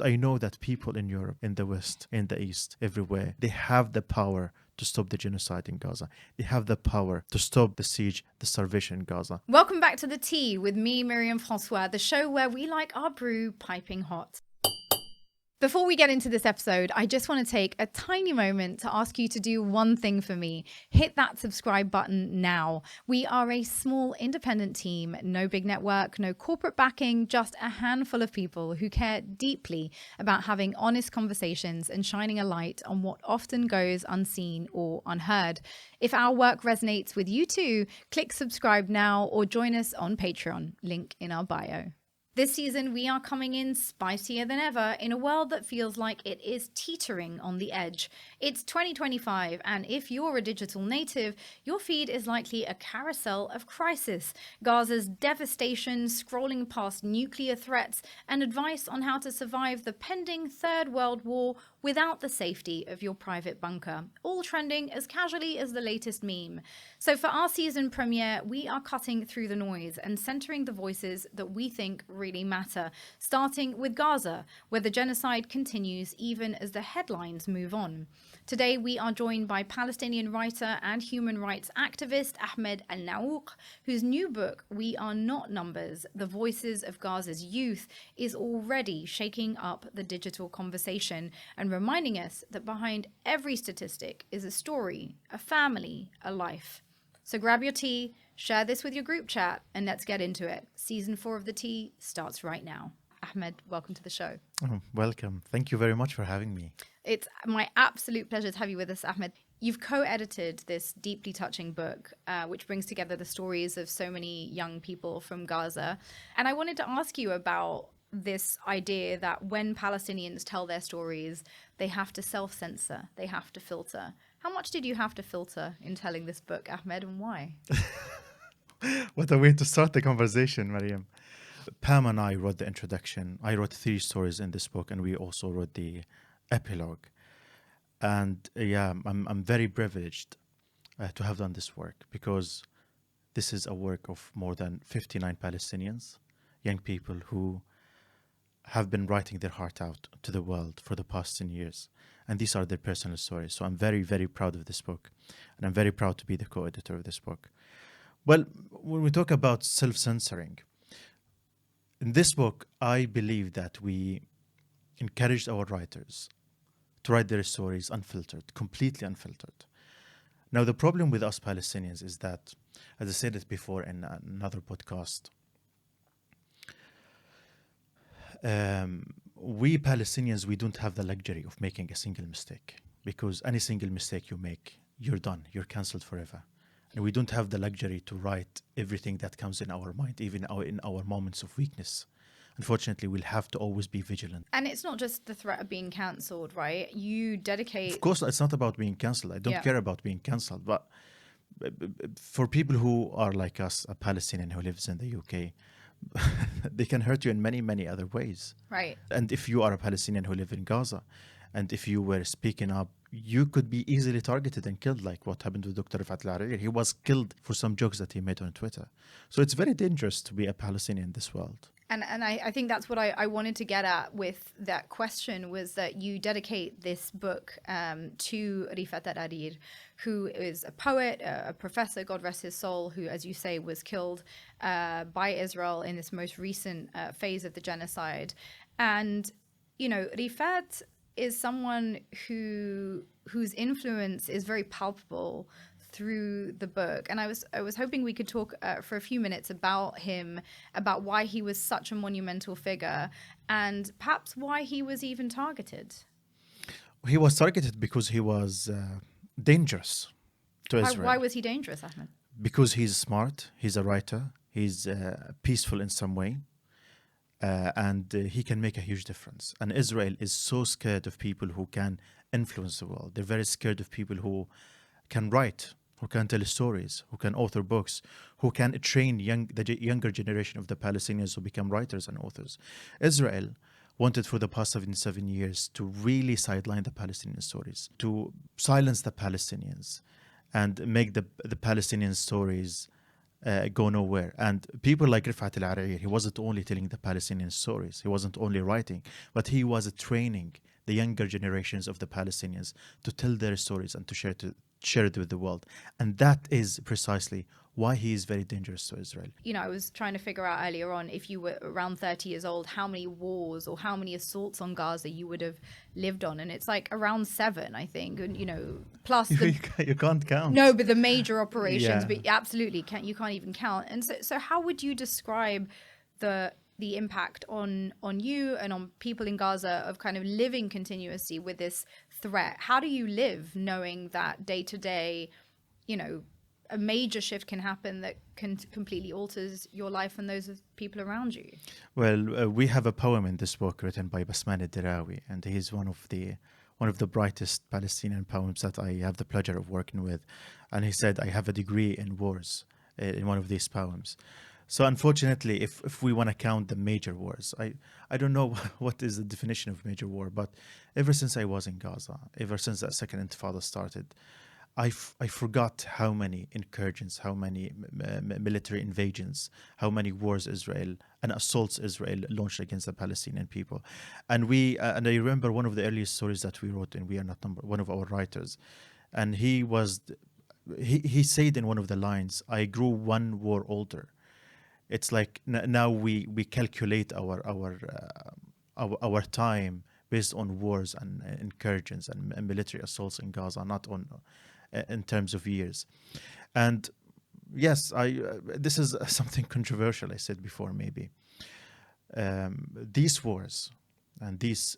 I know that people in Europe, in the West, in the East, everywhere, they have the power to stop the genocide in Gaza. They have the power to stop the siege, the starvation in Gaza. Welcome back to The Tea with me, Myriam François, the show where we like our brew piping hot. Before we get into this episode, I just want to take a tiny moment to ask you to do one thing for me. Hit that subscribe button now. We are a small independent team, no big network, no corporate backing, just a handful of people who care deeply about having honest conversations and shining a light on what often goes unseen or unheard. If our work resonates with you too, click subscribe now or join us on Patreon, link in our bio. This season, we are coming in spicier than ever in a world that feels like it is teetering on the edge. It's 2025, and if you're a digital native, your feed is likely a carousel of crisis. Gaza's devastation, scrolling past nuclear threats, and advice on how to survive the pending Third World War without the safety of your private bunker. All trending as casually as the latest meme. So for our season premiere, we are cutting through the noise and centering the voices that we think really matter, starting with Gaza, where the genocide continues even as the headlines move on. Today, we are joined by Palestinian writer and human rights activist Ahmed Alnaouq, whose new book, We Are Not Numbers, The Voices of Gaza's Youth, is already shaking up the digital conversation and reminding us that behind every statistic is a story, a family, a life. So grab your tea, share this with your group chat, and let's get into it. Season 4 of The Tea starts right now. Ahmed, welcome to the show. Oh, welcome. Thank you very much for having me. It's my absolute pleasure to have you with us, Ahmed. You've co-edited this deeply touching book, which brings together the stories of so many young people from Gaza. And I wanted to ask you about this idea that when Palestinians tell their stories, they have to self-censor, they have to filter. How much did you have to filter in telling this book, Ahmed, and why? What a way to start the conversation, Myriam. Pam and I wrote the introduction. I wrote 3 stories in this book, and we also wrote the epilogue. And I'm very privileged to have done this work, because this is a work of more than 59 Palestinians, young people who have been writing their heart out to the world for the past 10 years. And these are their personal stories. So I'm very, very proud of this book. And I'm very proud to be the co-editor of this book. Well, when we talk about self-censoring, in this book, I believe that we encouraged our writers to write their stories unfiltered, completely unfiltered. Now, the problem with us Palestinians is that, as I said it before in another podcast, we Palestinians, we don't have the luxury of making a single mistake, because any single mistake you make, you're done, you're cancelled forever. And we don't have the luxury to write everything that comes in our mind, even in our moments of weakness. Unfortunately, we'll have to always be vigilant. And it's not just the threat of being cancelled, right? You dedicate... Of course, it's not about being cancelled. I don't care about being cancelled. But for people who are like us, a Palestinian who lives in the UK, they can hurt you in many, many other ways. Right. And if you are a Palestinian who live in Gaza, and if you were speaking up, you could be easily targeted and killed, like what happened with Dr. Rafaat Alareer. He was killed for some jokes that he made on Twitter. So it's very dangerous to be a Palestinian in this world. And I think that's what I wanted to get at with that question, was that you dedicate this book to Rafaat Alareer, who is a poet, a professor, God rest his soul, who, as you say, was killed by Israel in this most recent phase of the genocide. And, you know, Rafaat is someone whose influence is very palpable through the book. And I was hoping we could talk for a few minutes about him, about why he was such a monumental figure, and perhaps why he was even targeted. He was targeted because he was dangerous to Israel. Why was he dangerous, Ahmed? Because he's smart, he's a writer, he's peaceful in some way, and he can make a huge difference. And Israel is so scared of people who can influence the world. They're very scared of people who can write, who can tell stories, who can author books, who can train the younger generation of the Palestinians to become writers and authors. Israel wanted for the past 77 years to really sideline the Palestinian stories, to silence the Palestinians and make the Palestinian stories go nowhere. And people like Rafaat Alareer, he wasn't only telling the Palestinian stories, he wasn't only writing, but he was training the younger generations of the Palestinians to tell their stories and to share it with the world. And that is precisely why he is very dangerous to Israel. You know, I was trying to figure out earlier on, if you were around 30 years old, how many wars or how many assaults on Gaza you would have lived on. And it's like around 7, I think. And, you know, plus the... You can't count. No, but the major operations, Yeah. but absolutely you can't even count. And so how would you describe the impact on you and on people in Gaza of kind of living continuously with this threat? How do you live knowing that day to day, you know, a major shift can happen that can completely alters your life and those of people around you? Well, we have a poem in this book written by Basman al-Dirawi, and he's one of the brightest Palestinian poems that I have the pleasure of working with. And he said, I have a degree in wars in one of these poems. So unfortunately, if we want to count the major wars, I don't know what is the definition of major war, but ever since I was in Gaza, ever since that second intifada started, I forgot how many incursions, how many military invasions, how many wars Israel and assaults Israel launched against the Palestinian people. And and I remember one of the earliest stories that we wrote in We Are Not Number, one of our writers, and he said in one of the lines, I grew one war older. It's like now we calculate our time based on wars and incursions and military assaults in Gaza, not on in terms of years. And yes, this is something controversial. I said before, maybe these wars and this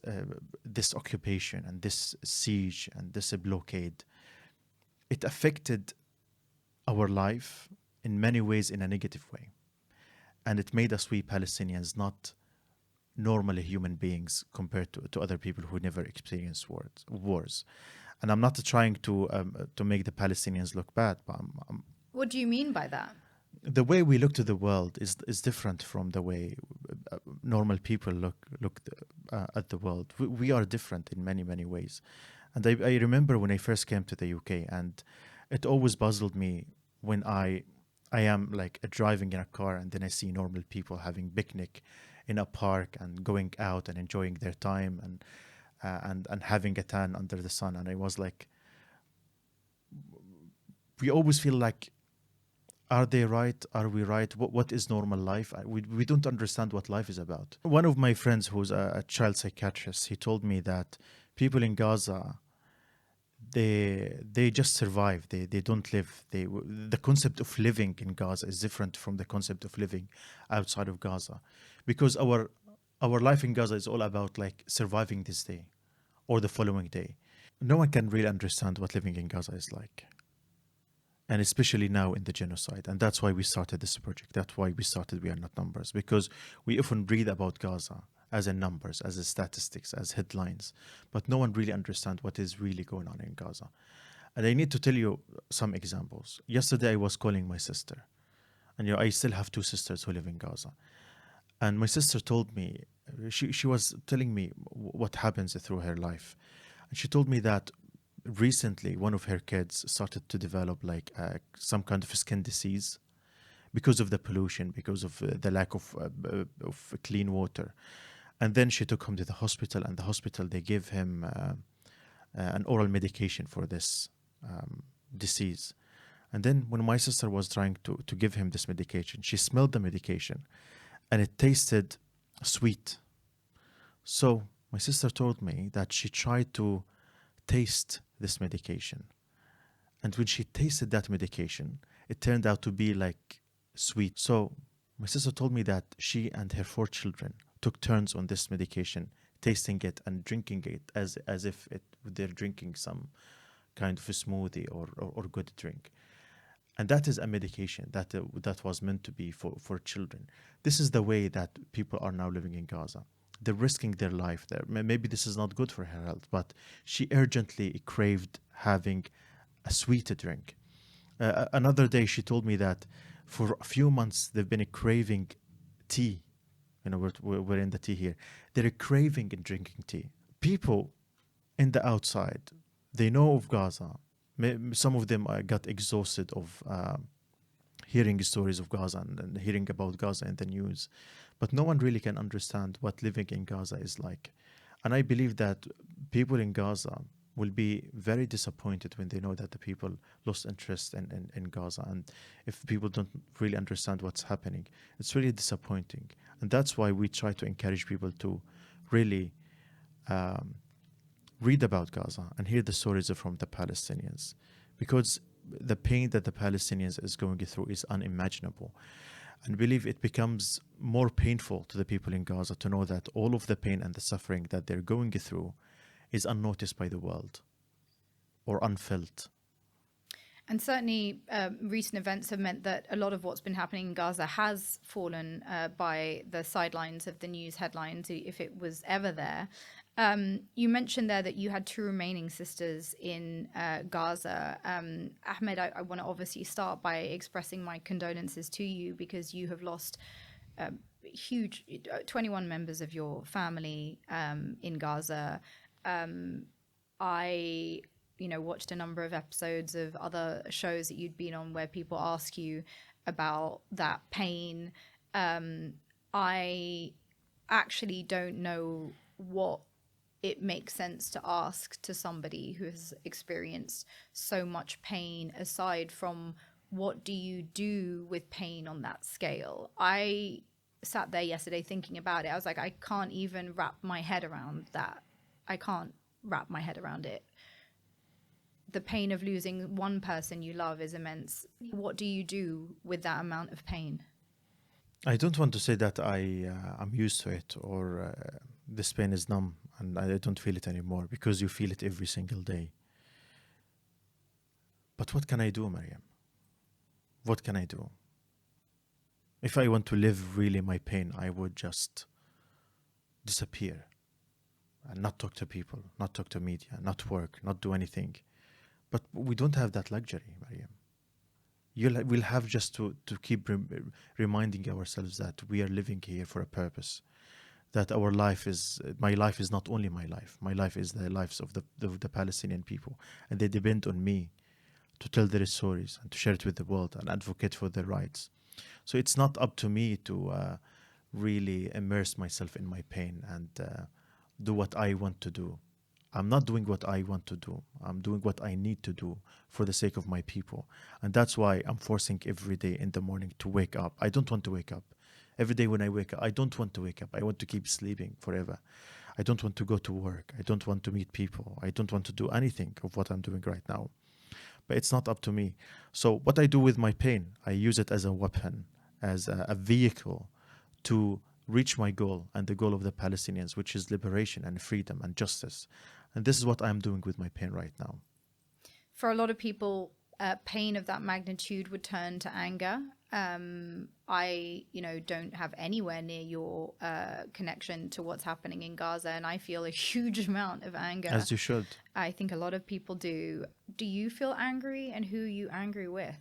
occupation and this siege and this blockade, it affected our life in many ways in a negative way. And it made us, we Palestinians, not normally human beings compared to other people who never experienced wars. And I'm not trying to make the Palestinians look bad, but What do you mean by that? the way we look to the world is different from the way normal people look at the world. We are different in many, many ways. And I remember when I first came to the UK, and it always puzzled me when I am like driving in a car and then I see normal people having picnic in a park and going out and enjoying their time and having a tan under the sun. And I was like, we always feel like, are they right? Are we right? What is normal life? We don't understand what life is about. One of my friends who's a child psychiatrist, he told me that people in Gaza, they just survive. They don't live. The concept of living in Gaza is different from the concept of living outside of Gaza, because our life in Gaza is all about like surviving this day or the following day. No one can really understand what living in Gaza is like, and especially now in the genocide. And that's why we started this project. That's why we started We Are Not Numbers, because we often read about Gaza as in numbers, as in statistics, as headlines, but no one really understands what is really going on in Gaza. And I need to tell you some examples. Yesterday I was calling my sister, and I still have 2 sisters who live in Gaza. And my sister told me, she was telling me what happens through her life. And she told me that recently one of her kids started to develop like some kind of skin disease because of the pollution, because of the lack of clean water. And then she took him to the hospital, and the hospital, they gave him an oral medication for this disease. And then when my sister was trying to give him this medication, she smelled the medication and it tasted sweet. So my sister told me that she tried to taste this medication. And when she tasted that medication, it turned out to be like sweet. So my sister told me that she and her 4 children took turns on this medication, tasting it and drinking it as if they're drinking some kind of a smoothie or good drink. And that is a medication that was meant to be for children. This is the way that people are now living in Gaza. They're risking their life there. Maybe this is not good for her health, but she urgently craved having a sweet drink. Another day, she told me that for a few months, they've been craving tea. We're in the tea here. They're craving and drinking tea. People in the outside, they know of Gaza. Some of them got exhausted of hearing stories of Gaza and hearing about Gaza in the news, but no one really can understand what living in Gaza is like. And I believe that people in Gaza will be very disappointed when they know that the people lost interest in Gaza. And if people don't really understand what's happening, it's really disappointing. And that's why we try to encourage people to really um, read about Gaza and hear the stories from the Palestinians, because the pain that the Palestinians is going through is unimaginable. And believe it becomes more painful to the people in Gaza to know that all of the pain and the suffering that they're going through is unnoticed by the world or unfelt. And certainly, recent events have meant that a lot of what's been happening in Gaza has fallen by the sidelines of the news headlines, if it was ever there. You mentioned there that you had two remaining sisters in Gaza. Ahmed, I want to obviously start by expressing my condolences to you, because you have lost huge 21 members of your family in Gaza. I watched a number of episodes of other shows that you'd been on where people ask you about that pain. I actually don't know what it makes sense to ask to somebody who has experienced so much pain, aside from what do you do with pain on that scale. I sat there yesterday thinking about it. I was like, I can't even wrap my head around that. I can't wrap my head around it. The pain of losing one person you love is immense. What do you do with that amount of pain? I don't want to say that I'm used to it, or this pain is numb and I don't feel it anymore, because you feel it every single day. But what can I do, Myriam? What can I do? If I want to live really my pain, I would just disappear and not talk to people, not talk to media, not work, not do anything. But we don't have that luxury, Myriam. We'll have just to keep reminding ourselves that we are living here for a purpose, that my life is not only my life. My life is the lives of the Palestinian people, and they depend on me to tell their stories and to share it with the world and advocate for their rights. So it's not up to me to really immerse myself in my pain and do what I want to do. I'm not doing what I want to do. I'm doing what I need to do for the sake of my people. And that's why I'm forcing every day in the morning to wake up. I don't want to wake up. Every day when I wake up, I don't want to wake up. I want to keep sleeping forever. I don't want to go to work. I don't want to meet people. I don't want to do anything of what I'm doing right now. But it's not up to me. So what I do with my pain, I use it as a weapon, as a vehicle to reach my goal and the goal of the Palestinians, which is liberation and freedom and justice. And this is what I'm doing with my pain right now. For a lot of people, pain of that magnitude would turn to anger. I, don't have anywhere near your connection to what's happening in Gaza, and I feel a huge amount of anger. As you should. I think a lot of people do. Do you feel angry, and who are you angry with?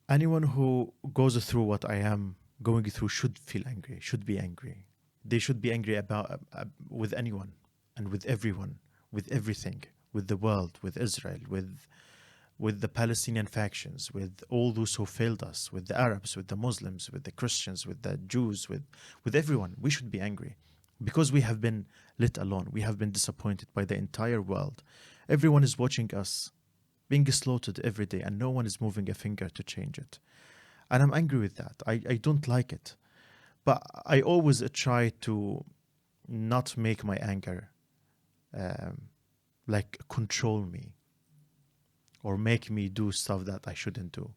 Anyone who goes through what I am going through should feel angry, should be angry. They should be angry about with anyone and with everyone, with everything, with the world, with Israel, with the Palestinian factions, with all those who failed us, with the Arabs, with the Muslims, with the Christians, with the Jews, with everyone. We should be angry because we have been let alone. We have been disappointed by the entire world. Everyone is watching us being slaughtered every day, and no one is moving a finger to change it. And I'm angry with that. I don't like it. But I always try to not make my anger control me or make me do stuff that I shouldn't do.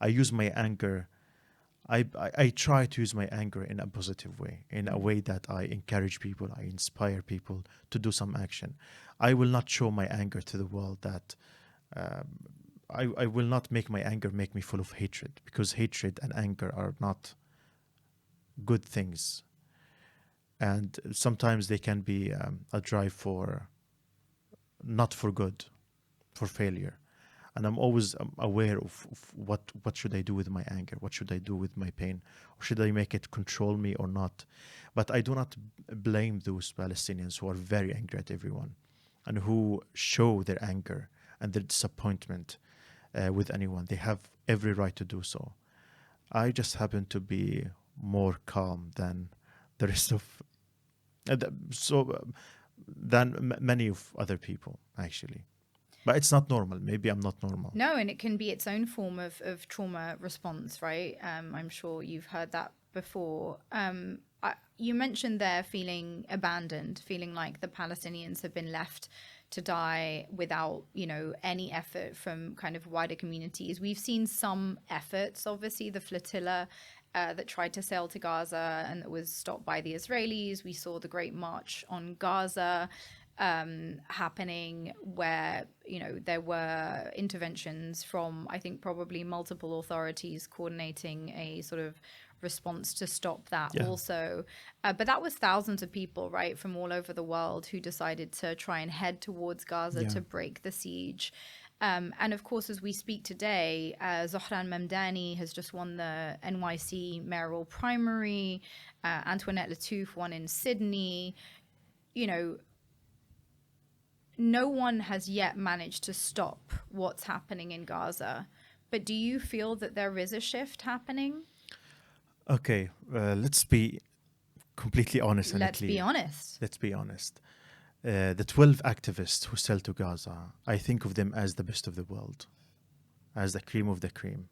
I use my anger. I try to use my anger in a positive way, in a way that I encourage people, I inspire people to do some action. I will not show my anger to the world that I will not make my anger make me full of hatred, because hatred and anger are not good things. And sometimes they can be a drive for not for good, for failure. And I'm always aware of what should I do with my anger, what should I do with my pain, or should I make it control me or not. But I do not blame those Palestinians who are very angry at everyone and who show their anger and their disappointment with anyone. They have every right to do so. I just happen to be more calm than the rest of than many of other people actually. But it's not normal. Maybe I'm not normal. No, and it can be its own form of trauma response, right? I'm sure you've heard that before. You mentioned there feeling abandoned, feeling like the Palestinians have been left to die without, any effort from kind of wider communities. We've seen some efforts, obviously, the flotilla that tried to sail to Gaza and that was stopped by the Israelis. We saw the Great March on Gaza happening where, there were interventions from, I think, probably multiple authorities coordinating a sort of response to stop that also. But that was thousands of people, right, from all over the world who decided to try and head towards Gaza to break the siege. And of course, as we speak today, Zohran Mamdani has just won the NYC mayoral primary. Antoinette Lattouf won in Sydney. No one has yet managed to stop what's happening in Gaza. But do you feel that there is a shift happening? Okay, let's be completely honest and Let's clear. be honest. Let's be honest. The 12 activists who sell to Gaza, I think of them as the best of the world, as the cream of the cream.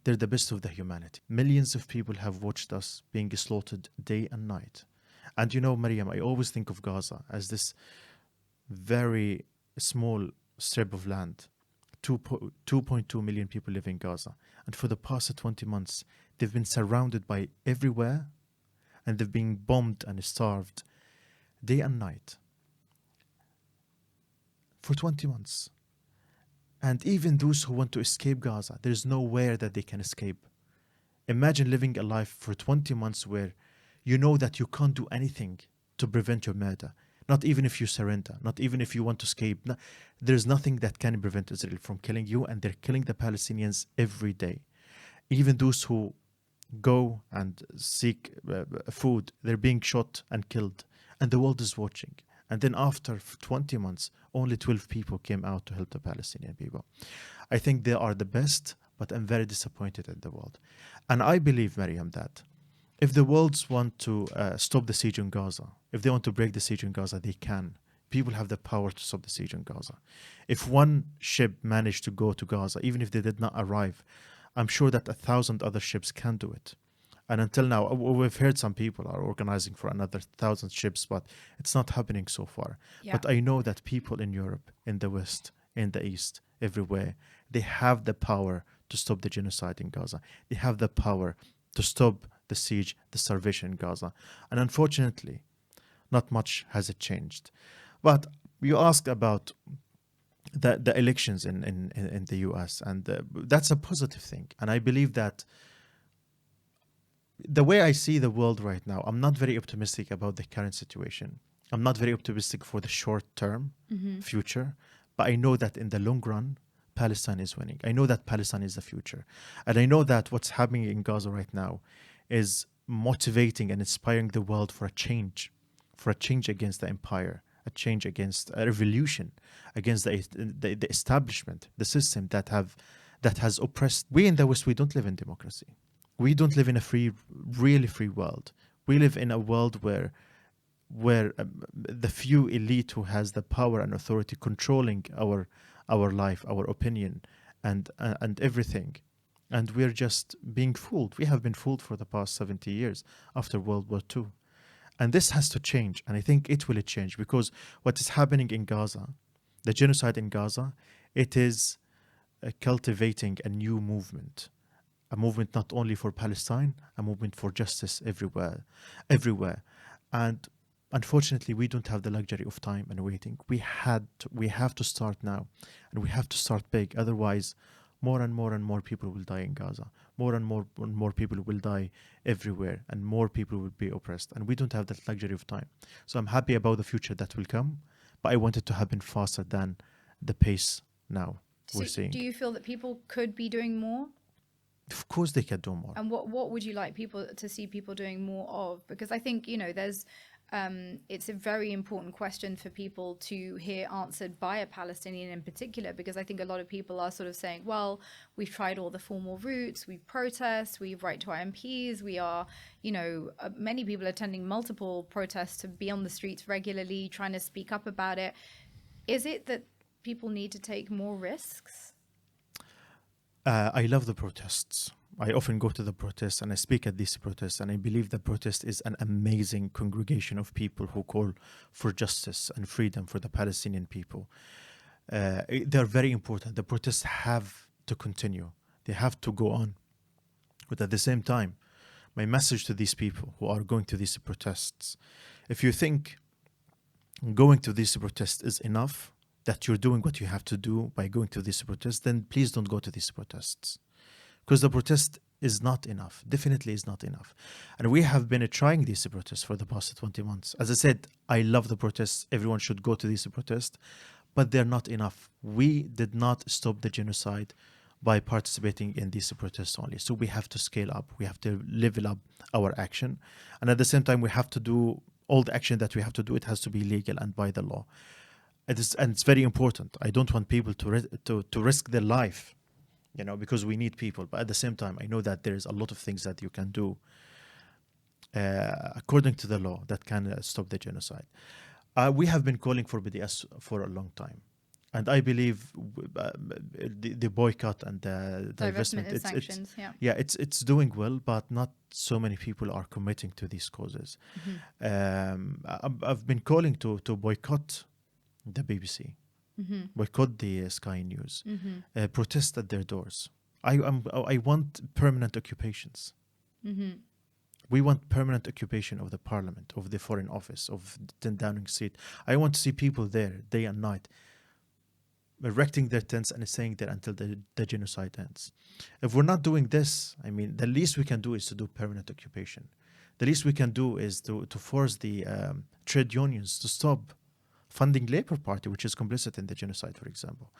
They're the best of the humanity. Millions of people have watched us being slaughtered day and night. And Maryam, I always think of Gaza as this very small strip of land. 2.2 million people live in Gaza. And for the past 20 months, they've been surrounded by everywhere, and they've been bombed and starved day and night for 20 months. And even those who want to escape Gaza, there's nowhere that they can escape. Imagine living a life for 20 months where you know that you can't do anything to prevent your murder. Not even if you surrender, not even if you want to escape. No, there's nothing that can prevent Israel from killing you, and they're killing the Palestinians every day. Even those who go and seek food, they're being shot and killed, and the world is watching. And then after 20 months, only 12 people came out to help the Palestinian people. I think they are the best, but I'm very disappointed at the world. And I believe, Myriam, that if the worlds want to stop the siege in Gaza, if they want to break the siege in Gaza, they can. People have the power to stop the siege in Gaza. If one ship managed to go to Gaza, even if they did not arrive, I'm sure that 1,000 other ships can do it. And until now, we've heard some people are organizing for another 1,000 ships, but it's not happening so far. Yeah. But I know that people in Europe, in the West, in the East, everywhere, they have the power to stop the genocide in Gaza. They have the power to stop the siege, the starvation in Gaza. And unfortunately, not much has it changed. But you asked about the elections in the US, and that's a positive thing. And I believe that the way I see the world right now, I'm not very optimistic about the current situation. I'm not very optimistic for the short-term future, but I know that in the long run, Palestine is winning. I know that Palestine is the future. And I know that what's happening in Gaza right now is motivating and inspiring the world for a change against the empire, a change against a revolution, against the establishment, the system that has oppressed. We in the West, we don't live in democracy. We don't live in a really free world. We live in a world where the few elite who has the power and authority controlling our life, our opinion, and everything. And we're just being fooled. We have been fooled for the past 70 years after World War II. And this has to change. And I think it will change, because what is happening in Gaza, the genocide in Gaza, it is cultivating a new movement. A movement not only for Palestine, a movement for justice everywhere. And unfortunately, we don't have the luxury of time and waiting. We have to start now, and we have to start big. Otherwise, more and more people will die in Gaza. More and more people will die everywhere, and more people will be oppressed. And we don't have that luxury of time. So I'm happy about the future that will come, but I want it to happen faster than the pace now we're seeing. Do you feel that people could be doing more? Of course they can do more. And what would you like people to see people doing more of? Because I think, there's it's a very important question for people to hear answered by a Palestinian in particular, because I think a lot of people are sort of saying, well, we've tried all the formal routes, we protest, we write to our MPs, we are, many people attending multiple protests to be on the streets regularly, trying to speak up about it. Is it that people need to take more risks? I love the protests. I often go to the protests and I speak at these protests, and I believe the protest is an amazing congregation of people who call for justice and freedom for the Palestinian people. They're very important. The protests have to continue. They have to go on. But at the same time, my message to these people who are going to these protests, if you think going to these protests is enough, that you're doing what you have to do by going to these protests, then please don't go to these protests. Because the protest is not enough, definitely is not enough. And we have been trying these protests for the past 20 months. As I said, I love the protests. Everyone should go to these protests, but they're not enough. We did not stop the genocide by participating in these protests only. So we have to scale up. We have to level up our action. And at the same time, we have to do all the action that we have to do. It has to be legal and by the law. And it's very important. I don't want people to risk their life, because we need people. But at the same time, I know that there's a lot of things that you can do according to the law that can stop the genocide. We have been calling for BDS for a long time. And I believe the boycott and the divestment and sanctions, it's doing well, but not so many people are committing to these causes. I've been calling to boycott the BBC, boycott the Sky News, protest at their doors. I want permanent occupations. We want permanent occupation of the parliament, of the Foreign Office, of 10 Downing Street. I want to see people there day and night, erecting their tents and staying there until the genocide ends. If we're not doing this, the least we can do is to do permanent occupation. The least we can do is to force the trade unions to stop funding Labour Party, which is complicit in the genocide, for example.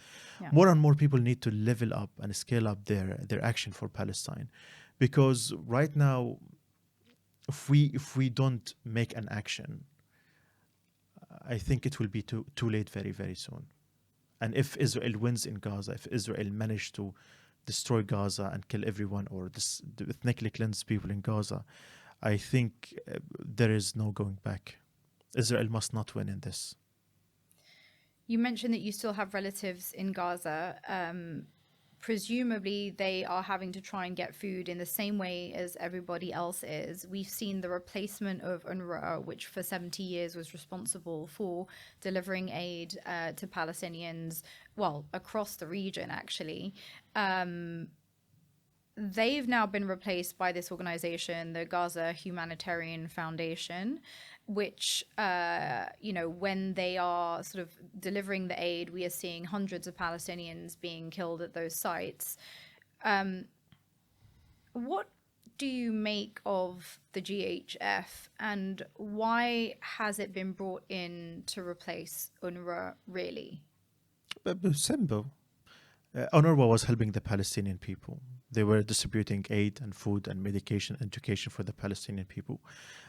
Yeah. More and more people need to level up and scale up their action for Palestine, because right now, if we don't make an action, I think it will be too late very, very soon. And if Israel wins in Gaza, if Israel managed to destroy Gaza and kill everyone, or ethnically cleanse people in Gaza, I think there is no going back. Israel must not win in this. You mentioned that you still have relatives in Gaza. Presumably, they are having to try and get food in the same way as everybody else is. We've seen the replacement of UNRWA, which for 70 years was responsible for delivering aid to Palestinians, across the region, actually. They've now been replaced by this organization, the Gaza Humanitarian Foundation, which, when they are sort of delivering the aid, we are seeing hundreds of Palestinians being killed at those sites. What do you make of the GHF, and why has it been brought in to replace UNRWA, really? Simple. UNRWA was helping the Palestinian people. They were distributing aid and food and medication, education for the Palestinian people.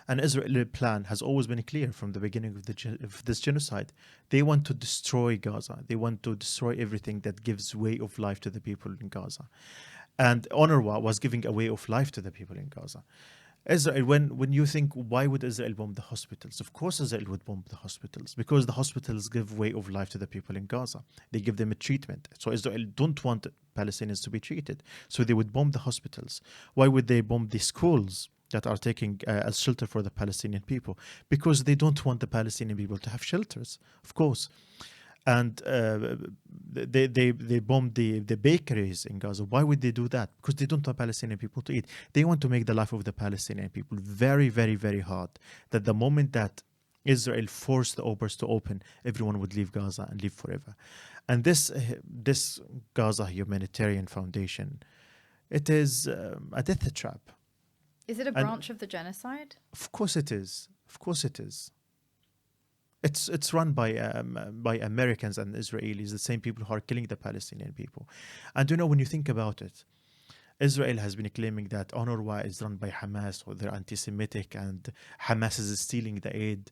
And Israeli plan has always been clear from the beginning of this genocide. They want to destroy Gaza. They want to destroy everything that gives way of life to the people in Gaza. And UNRWA was giving a way of life to the people in Gaza. Israel, when you think, why would Israel bomb the hospitals? Of course Israel would bomb the hospitals, because the hospitals give way of life to the people in Gaza. They give them a treatment. So Israel don't want Palestinians to be treated. So they would bomb the hospitals. Why would they bomb the schools that are taking as shelter for the Palestinian people? Because they don't want the Palestinian people to have shelters, of course. And they bombed the bakeries in Gaza. Why would they do that? Because they don't want Palestinian people to eat. They want to make the life of the Palestinian people very, very, very hard. That the moment that Israel forced the borders to open, everyone would leave Gaza and live forever. And this Gaza Humanitarian Foundation, it is a death trap. Is it a branch of the genocide? Of course it is. Of course it is. It's run by Americans and Israelis, the same people who are killing the Palestinian people. And when you think about it, Israel has been claiming that UNRWA is run by Hamas, or they're anti-Semitic, and Hamas is stealing the aid.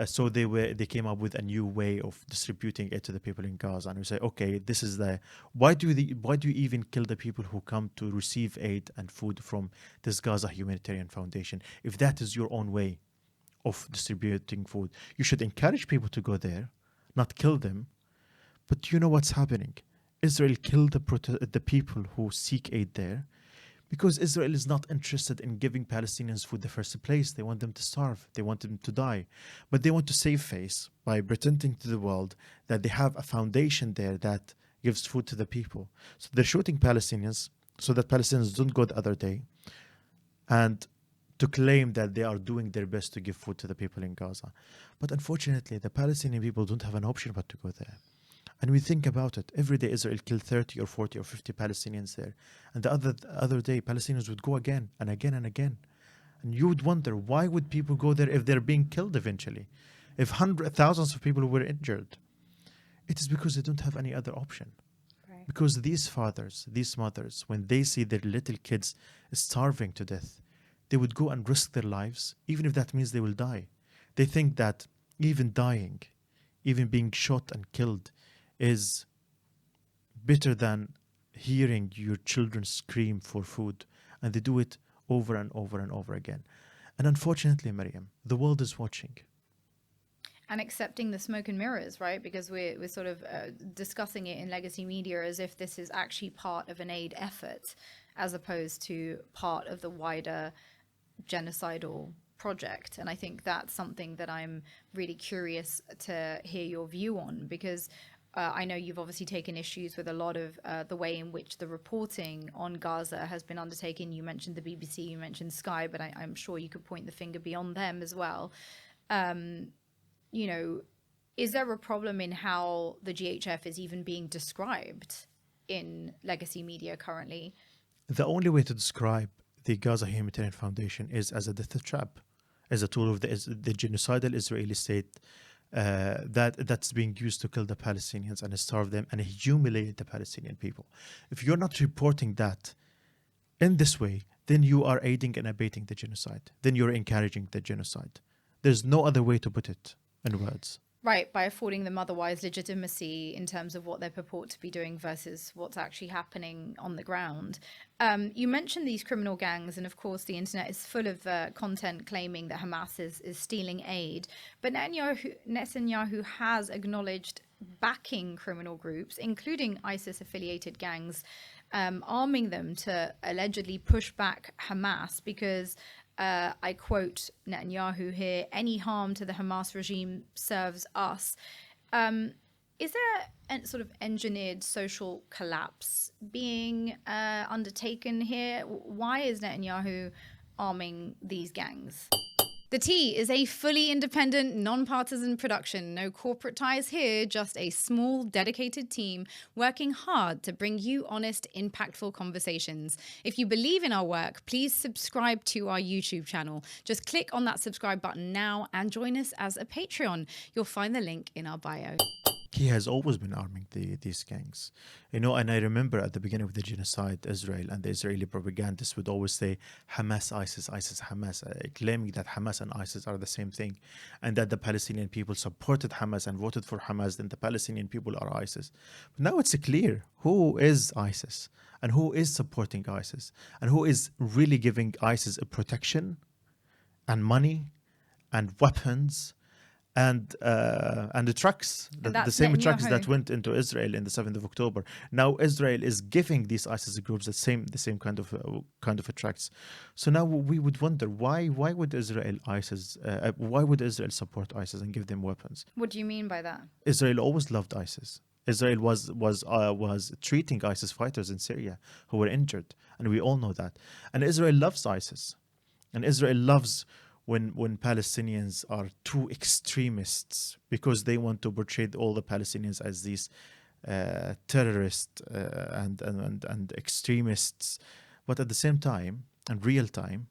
So they came up with a new way of distributing it to the people in Gaza, and we say, okay, this is the why do you even kill the people who come to receive aid and food from this Gaza Humanitarian Foundation? If that is your own way of distributing food, you should encourage people to go there, not kill them. But you know what's happening? Israel killed the people who seek aid there, because Israel is not interested in giving Palestinians food in the first place. They want them to starve. They want them to die. But they want to save face by pretending to the world that they have a foundation there that gives food to the people. So they're shooting Palestinians so that Palestinians don't go the other day, and to claim that they are doing their best to give food to the people in Gaza. But unfortunately, the Palestinian people don't have an option but to go there. And we think about it. Every day Israel killed 30 or 40 or 50 Palestinians there. And the other day, Palestinians would go again and again and again. And you would wonder, why would people go there if they're being killed eventually? If thousands of people were injured? It is because they don't have any other option. Right. Because these fathers, these mothers, when they see their little kids starving to death, they would go and risk their lives, even if that means they will die. They think that even dying, even being shot and killed, is better than hearing your children scream for food. And they do it over and over and over again. And unfortunately, Myriam, the world is watching. And accepting the smoke and mirrors, right? Because we're sort of discussing it in legacy media as if this is actually part of an aid effort, as opposed to part of the wider genocidal project. And I think that's something that I'm really curious to hear your view on, because I know you've obviously taken issues with a lot of the way in which the reporting on Gaza has been undertaken. You mentioned the BBC, you mentioned Sky, but I'm sure you could point the finger beyond them as well. You know, is there a problem in how the GHF is even being described in legacy media currently? The only way to describe the Gaza Humanitarian Foundation is as a death trap, as a tool of the genocidal Israeli state that's being used to kill the Palestinians and starve them and humiliate the Palestinian people. If you're not reporting that in this way, then you are aiding and abating the genocide. Then you're encouraging the genocide. There's no other way to put it in words. Right, by affording them otherwise legitimacy in terms of what they purport to be doing versus what's actually happening on the ground. You mentioned these criminal gangs, and of course the internet is full of content claiming that Hamas is stealing aid. But Netanyahu has acknowledged backing criminal groups, including ISIS-affiliated gangs, arming them to allegedly push back Hamas because I quote Netanyahu here, any harm to the Hamas regime serves us. Is there a sort of engineered social collapse being undertaken here? Why is Netanyahu arming these gangs? The Tea is a fully independent, non-partisan production. No corporate ties here, just a small, dedicated team working hard to bring you honest, impactful conversations. If you believe in our work, please subscribe to our YouTube channel. Just click on that subscribe button now and join us as a Patreon. You'll find the link in our bio. He has always been arming these gangs. You know, and I remember at the beginning of the genocide, Israel and the Israeli propagandists would always say Hamas, ISIS, ISIS, Hamas, claiming that Hamas and ISIS are the same thing, and that the Palestinian people supported Hamas and voted for Hamas, then the Palestinian people are ISIS. But now it's clear who is ISIS and who is supporting ISIS and who is really giving ISIS a protection and money and weapons and the trucks, the same trucks that went into Israel in the 7th of October. Now Israel is giving these ISIS groups the same kind of trucks. So now we would wonder why would Israel support ISIS and give them weapons? What do you mean by that? Israel always loved ISIS. Israel was treating ISIS fighters in Syria who were injured, and we all know that. And Israel loves ISIS, and Israel loves when Palestinians are too extremists, because they want to portray all the Palestinians as these terrorists and extremists. But at the same time, in real time,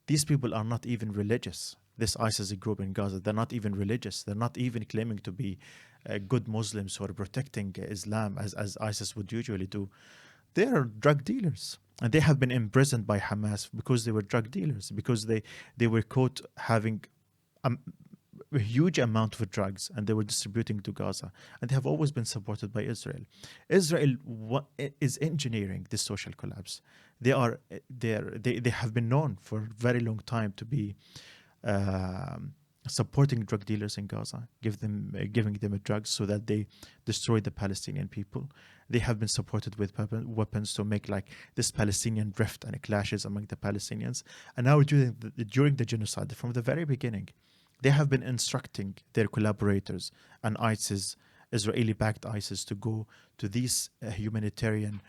these people are not even religious. This ISIS group in Gaza, they're not even religious. They're not even claiming to be good Muslims who are protecting Islam as ISIS would usually do. They are drug dealers. And they have been imprisoned by Hamas because they were drug dealers, because they were caught having um, a huge amount of drugs and they were distributing to Gaza. And they have always been supported by Israel. Israel is engineering this social collapse. They have been known for a very long time to be supporting drug dealers in Gaza, giving them drugs so that they destroy the Palestinian people. They have been supported with weapons to make like this Palestinian rift and clashes among the Palestinians. And now during the genocide, from the very beginning, they have been instructing their collaborators and ISIS, Israeli-backed ISIS, to go to these humanitarian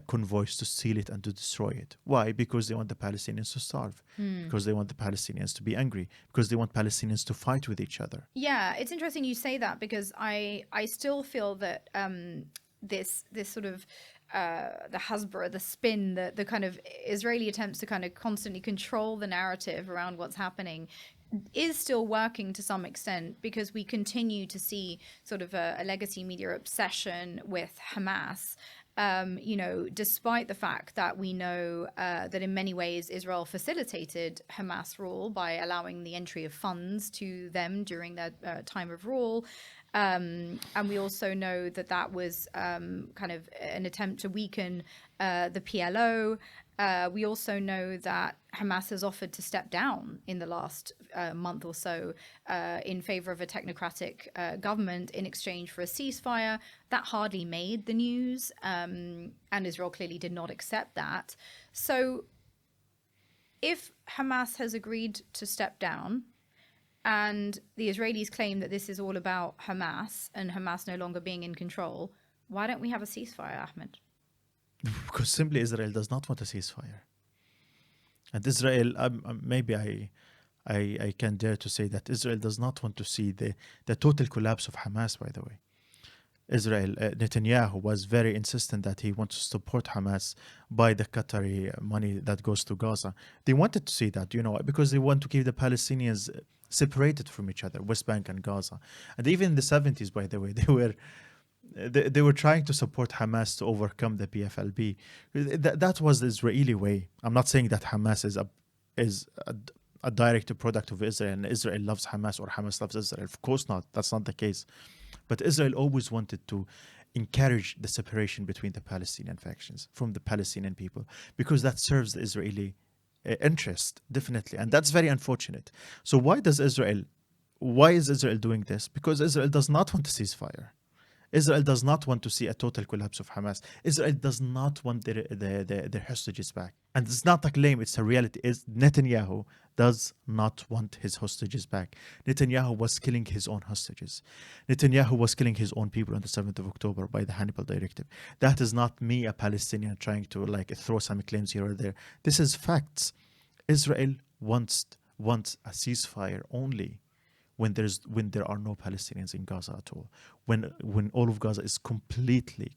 convoys to steal it and to destroy it. Why? Because they want the Palestinians to starve, because they want the Palestinians to be angry, because they want Palestinians to fight with each other. Yeah, it's interesting you say that, because I still feel that this sort of the hasbara, the spin, the kind of Israeli attempts to kind of constantly control the narrative around what's happening is still working to some extent, because we continue to see sort of a legacy media obsession with Hamas. Despite the fact that we know that in many ways Israel facilitated Hamas rule by allowing the entry of funds to them during their time of rule. And we also know that that was kind of an attempt to weaken the PLO. We also know that Hamas has offered to step down in the last month or so in favor of a technocratic government in exchange for a ceasefire. That hardly made the news, and Israel clearly did not accept that. So if Hamas has agreed to step down, and the Israelis claim that this is all about Hamas and Hamas no longer being in control, why don't we have a ceasefire, Ahmed? Because simply Israel does not want a ceasefire. And Israel, maybe I can dare to say that Israel does not want to see the total collapse of Hamas, by the way. Netanyahu was very insistent that he wants to support Hamas by the Qatari money that goes to Gaza. They wanted to see that, because they want to keep the Palestinians separated from each other, West Bank and Gaza. And even in the 70s, by the way, they were trying to support Hamas to overcome the PFLP. That was the Israeli way. I'm not saying that Hamas is a direct product of Israel and Israel loves Hamas or Hamas loves Israel. Of course not. That's not the case. But Israel always wanted to encourage the separation between the Palestinian factions from the Palestinian people, because that serves the Israeli interest, definitely. And that's very unfortunate. So why is Israel doing this? Because Israel does not want a ceasefire. Israel does not want to see a total collapse of Hamas. Israel does not want their hostages back. And it's not a claim, it's a reality. Netanyahu does not want his hostages back. Netanyahu was killing his own hostages. Netanyahu was killing his own people on the 7th of October by the Hannibal Directive. That is not me, a Palestinian, trying to throw some claims here or there. This is facts. Israel wants a ceasefire only when there are no Palestinians in Gaza at all, when all of Gaza is completely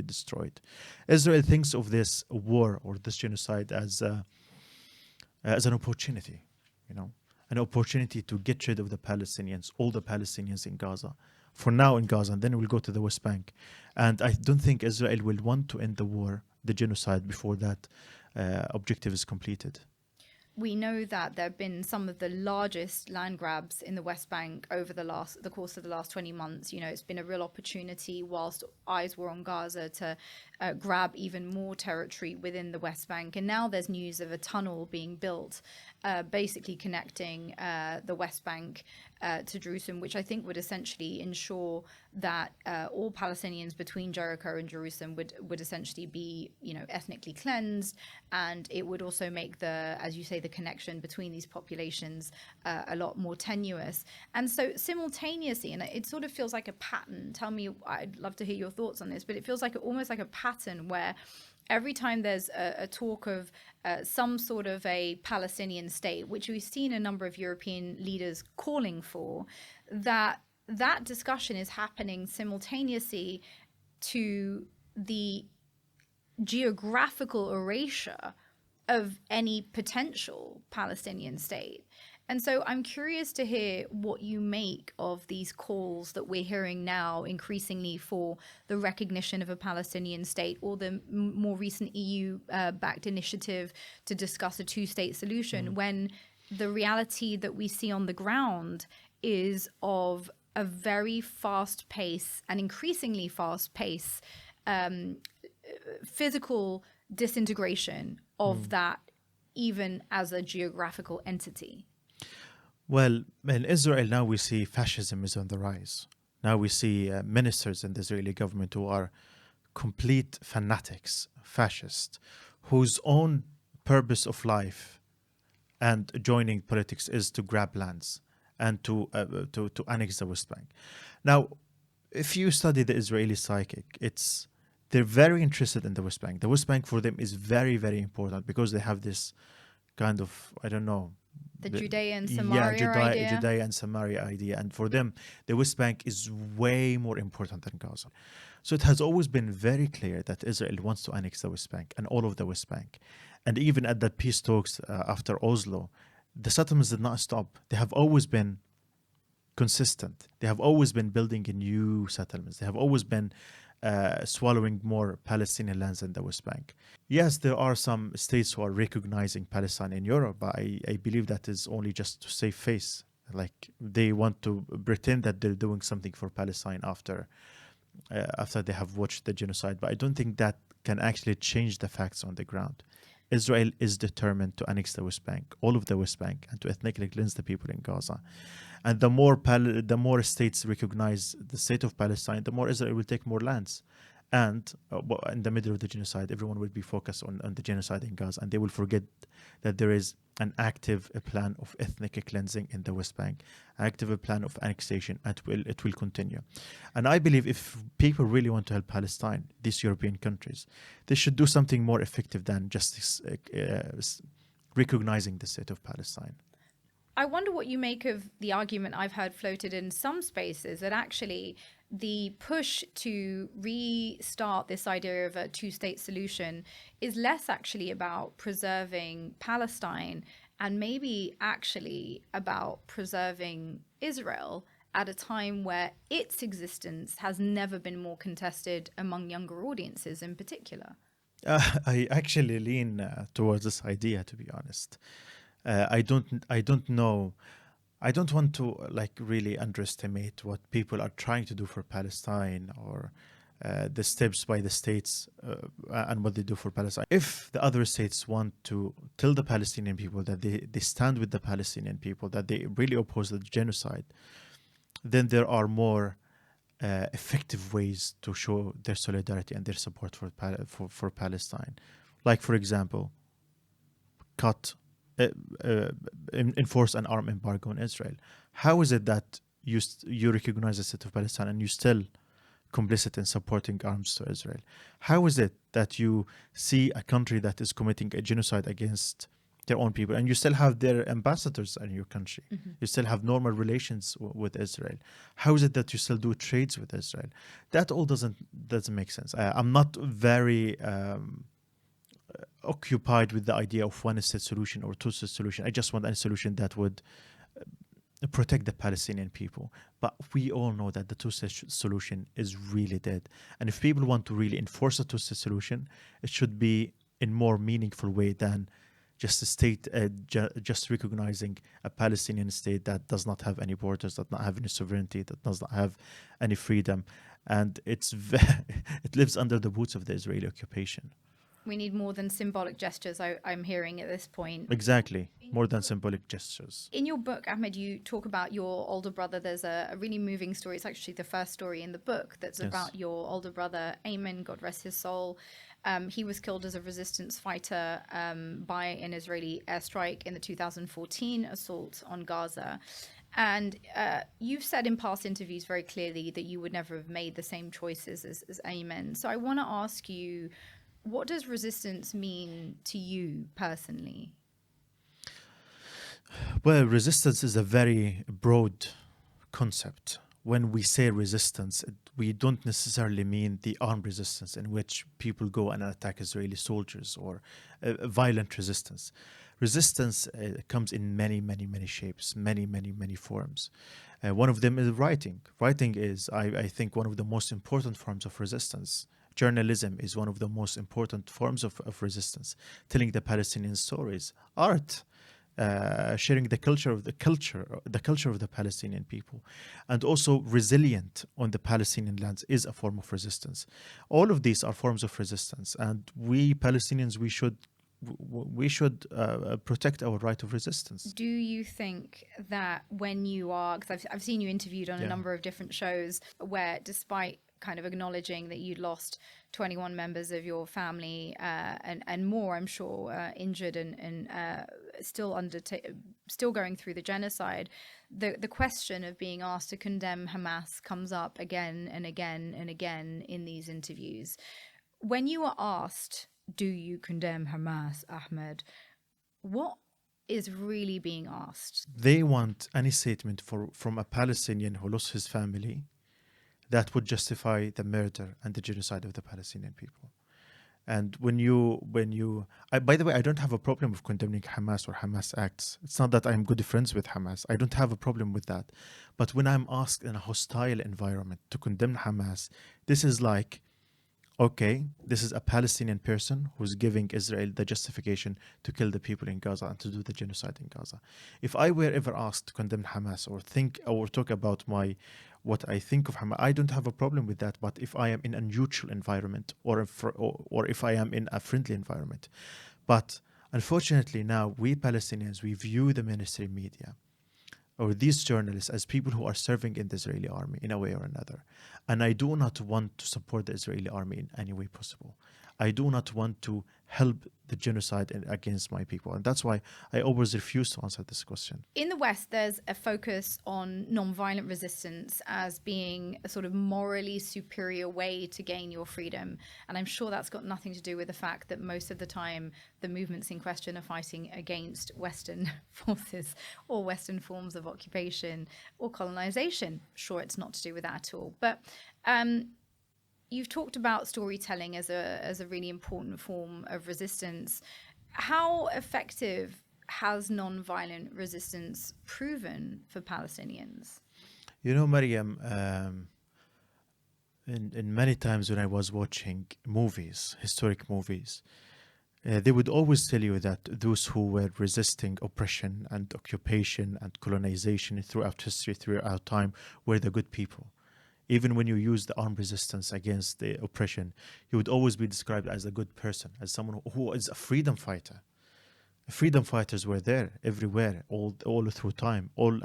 destroyed. Israel thinks of this war or this genocide as an opportunity, an opportunity to get rid of the Palestinians, all the Palestinians in Gaza, for now in Gaza, and then we'll go to the West Bank. And I don't think Israel will want to end the war, the genocide, before that objective is completed. We know that there have been some of the largest land grabs in the West Bank over the course of the last 20 months. It's been a real opportunity, whilst eyes were on Gaza, to grab even more territory within the West Bank. And now there's news of a tunnel being built, basically connecting the West Bank to Jerusalem, which I think would essentially ensure that all Palestinians between Jericho and Jerusalem would essentially be, ethnically cleansed. And it would also make as you say, the connection between these populations a lot more tenuous. And so simultaneously, and it sort of feels like a pattern. Tell me, I'd love to hear your thoughts on this, but it feels like almost like a pattern where every time there's a talk of some sort of a Palestinian state, which we've seen a number of European leaders calling for, that discussion is happening simultaneously to the geographical erasure of any potential Palestinian state. And so I'm curious to hear what you make of these calls that we're hearing now increasingly for the recognition of a Palestinian state, or the more recent EU-backed initiative to discuss a two-state solution, when the reality that we see on the ground is of a very fast pace and increasingly fast pace physical disintegration of that, even as a geographical entity. Well, in Israel now we see fascism is on the rise. Now we see ministers in the Israeli government who are complete fanatics, fascists, whose own purpose of life and joining politics is to grab lands and to annex the West Bank. Now, if you study the Israeli psychic, they're very interested in the West Bank. The West Bank for them is very, very important because they have this kind of, I don't know, the Judea and Samaria idea. Judea and Samaria idea. And for them, the West Bank is way more important than Gaza. So it has always been very clear that Israel wants to annex the West Bank and all of the West Bank. And even at the peace talks after Oslo, the settlements did not stop. They have always been consistent. They have always been building new settlements. They have always been swallowing more Palestinian lands in the West Bank. Yes, there are some states who are recognizing Palestine in Europe, but I believe that is only just to save face. Like they want to pretend that they're doing something for Palestine after they have watched the genocide. But I don't think that can actually change the facts on the ground. Israel is determined to annex the West Bank, all of the West Bank, and to ethnically cleanse the people in Gaza. And the more states recognize the state of Palestine, the more Israel will take more lands. And in the middle of the genocide, everyone will be focused on the genocide in Gaza, and they will forget that there is an active plan of ethnic cleansing in the West Bank, active plan of annexation, and it will continue. And I believe if people really want to help Palestine, these European countries, they should do something more effective than just recognizing the state of Palestine. I wonder what you make of the argument I've heard floated in some spaces that actually the push to restart this idea of a two-state solution is less actually about preserving Palestine and maybe actually about preserving Israel at a time where its existence has never been more contested among younger audiences in particular. I actually lean towards this idea, to be honest. I don't know. I don't want to really underestimate what people are trying to do for Palestine, or the steps by the states and what they do for Palestine. If the other states want to tell the Palestinian people that they stand with the Palestinian people, that they really oppose the genocide, then there are more effective ways to show their solidarity and their support for Palestine. Like, for example, enforce an arm embargo on Israel. How is it that you recognize the state of Palestine and you still complicit in supporting arms to Israel? How is it that you see a country that is committing a genocide against their own people and you still have their ambassadors in your country? Mm-hmm. You still have normal relations with Israel. How is it that you still do trades with Israel? That all doesn't make sense. I'm not very occupied with the idea of one-state solution or two-state solution. I just want a solution that would protect the Palestinian people. But we all know that the two-state solution is really dead. And if people want to really enforce a two-state solution, it should be in more meaningful way than just a state, just recognizing a Palestinian state that does not have any borders, does not have any sovereignty, that does not have any freedom. And it lives under the boots of the Israeli occupation. We need more than symbolic gestures, I'm hearing at this point. Exactly. More than symbolic gestures. In your book, Ahmed, you talk about your older brother. There's a really moving story. It's actually the first story in the book that's about your older brother, Ayman, God rest his soul. He was killed as a resistance fighter by an Israeli airstrike in the 2014 assault on Gaza. And you've said in past interviews very clearly that you would never have made the same choices as Ayman. So I want to ask you, what does resistance mean to you personally? Well, resistance is a very broad concept. When we say resistance, we don't necessarily mean the armed resistance in which people go and attack Israeli soldiers, or violent resistance. Resistance comes in many shapes, many forms. One of them is writing. Writing is, I think, one of the most important forms of resistance. Journalism is one of the most important forms of resistance. Telling the Palestinian stories, art, sharing the culture of the Palestinian people, and also resilient on the Palestinian lands is a form of resistance. All of these are forms of resistance, and we Palestinians we should protect our right of resistance. Do you think that when you are, because I've seen you interviewed on a Yeah. number of different shows where, despite kind of acknowledging that you'd lost 21 members of your family and more, I'm sure, injured and still going through the genocide, the question of being asked to condemn Hamas comes up again and again and again in these interviews. When you are asked, do you condemn Hamas, Ahmed, what is really being asked? They want any statement from a Palestinian who lost his family that would justify the murder and the genocide of the Palestinian people. And by the way, I don't have a problem with condemning Hamas or Hamas acts. It's not that I'm good friends with Hamas. I don't have a problem with that. But when I'm asked in a hostile environment to condemn Hamas, this is like, okay, this is a Palestinian person who's giving Israel the justification to kill the people in Gaza and to do the genocide in Gaza. If I were ever asked to condemn Hamas or talk about what I think of Hamas, I don't have a problem with that. But if I am in a neutral environment or if I am in a friendly environment. But unfortunately now, we Palestinians, we view the mainstream media or these journalists as people who are serving in the Israeli army in a way or another. And I do not want to support the Israeli army in any way possible. I do not want to help the genocide against my people. And that's why I always refuse to answer this question. In the West, there's a focus on nonviolent resistance as being a sort of morally superior way to gain your freedom. And I'm sure that's got nothing to do with the fact that most of the time the movements in question are fighting against Western forces or Western forms of occupation or colonization. Sure, it's not to do with that at all. But you've talked about storytelling as a really important form of resistance. How effective has non-violent resistance proven for Palestinians? You know, Myriam, in many times when I was watching movies, historic movies, they would always tell you that those who were resisting oppression and occupation and colonization throughout history, throughout time, were the good people. Even when you use the armed resistance against the oppression, you would always be described as a good person, as someone who is a freedom fighter. Freedom fighters were there everywhere, all through time, all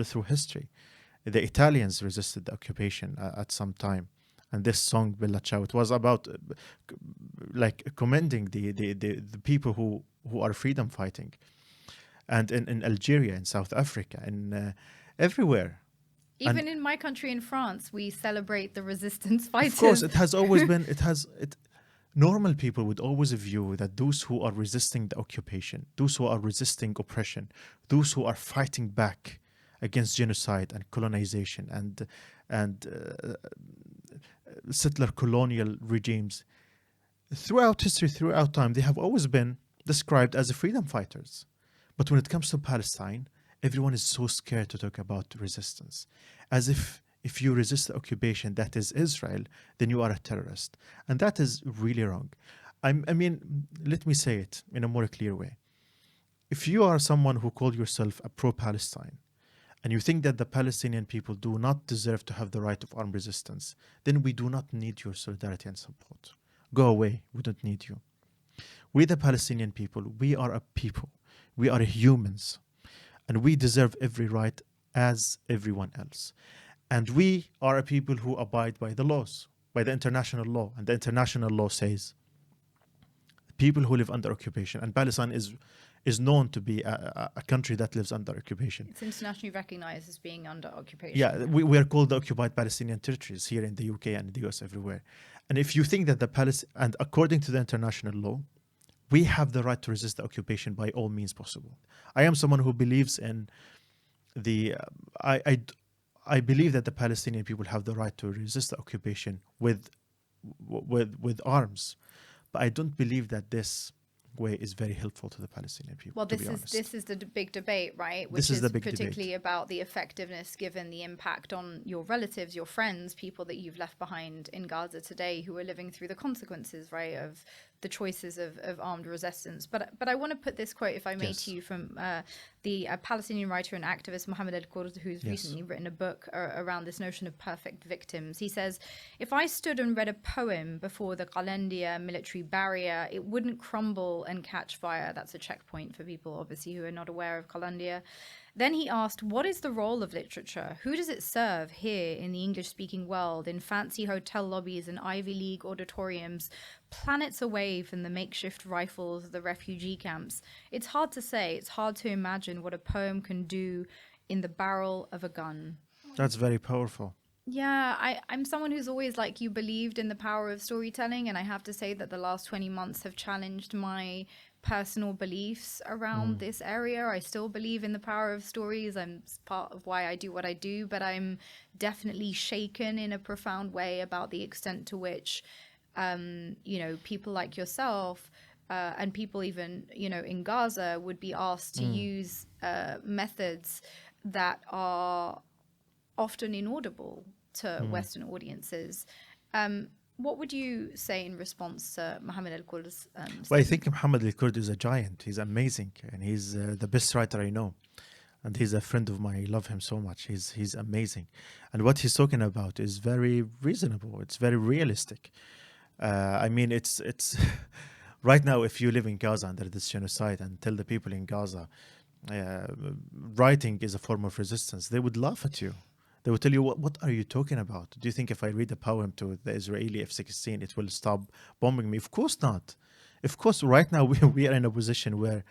through history. The Italians resisted the occupation at some time. And this song, Bella Ciao, it was about commending the people who are freedom fighting. And in Algeria, in South Africa, in everywhere. Even in my country, in France, we celebrate the resistance fighters. Of course, it has always been, normal people would always view that those who are resisting the occupation, those who are resisting oppression, those who are fighting back against genocide and colonization and settler colonial regimes, throughout history, throughout time, they have always been described as freedom fighters. But when it comes to Palestine, everyone is so scared to talk about resistance, as if you resist the occupation that is Israel, then you are a terrorist. And that is really wrong. I mean, let me say it in a more clear way. If you are someone who calls yourself a pro-Palestine, and you think that the Palestinian people do not deserve to have the right of armed resistance, then we do not need your solidarity and support. Go away. We don't need you. We, the Palestinian people, we are a people. We are humans. And we deserve every right as everyone else. And we are a people who abide by the laws, by the international law. And the international law says people who live under occupation, and Palestine is known to be a country that lives under occupation. It's internationally recognized as being under occupation. Yeah, we are called the occupied Palestinian territories here in the UK and the US, everywhere. And if you think that and according to the international law, we have the right to resist the occupation by all means possible. I am someone who believes in I believe that the Palestinian people have the right to resist the occupation with arms. But I don't believe that this way is very helpful to the Palestinian people. Well, to be honest. this is the big debate, right? Which This is the big particularly debate. about the effectiveness given the impact on your relatives, your friends, people that you've left behind in Gaza today who are living through the consequences, right, of the choices of armed resistance. But I want to put this quote, if I may, Yes. to you from the Palestinian writer and activist Mohammed Alnaouq, who's Yes. recently written a book around this notion of perfect victims. He says, if I stood and read a poem before the Qalandia military barrier, it wouldn't crumble and catch fire. That's a checkpoint for people, obviously, who are not aware of Qalandia. Then he asked, what is the role of literature? Who does it serve here in the English-speaking world, in fancy hotel lobbies and Ivy League auditoriums, planets away from the makeshift rifles of the refugee camps? It's hard to say. It's hard to imagine what a poem can do in the barrel of a gun. That's very powerful. Yeah, I'm someone who's always, like you, believed in the power of storytelling. And I have to say that the last 20 months have challenged my personal beliefs around this area. I still believe in the power of stories. It's part of why I do what I do. But I'm definitely shaken in a profound way about the extent to which, people like yourself and people even, in Gaza would be asked to use methods that are often inaudible to Western audiences. What would you say in response to Mohammed Alnaouq's Well, I think Muhammad al-Kurd is a giant. He's amazing, and he's the best writer I know. And he's a friend of mine. I love him so much. He's amazing. And what he's talking about is very reasonable. It's very realistic. I mean, it's right now, if you live in Gaza under this genocide and tell the people in Gaza writing is a form of resistance, they would laugh at you. They will tell you, what are you talking about? Do you think if I read a poem to the Israeli F-16, it will stop bombing me? Of course not. Of course, right now we are in a position where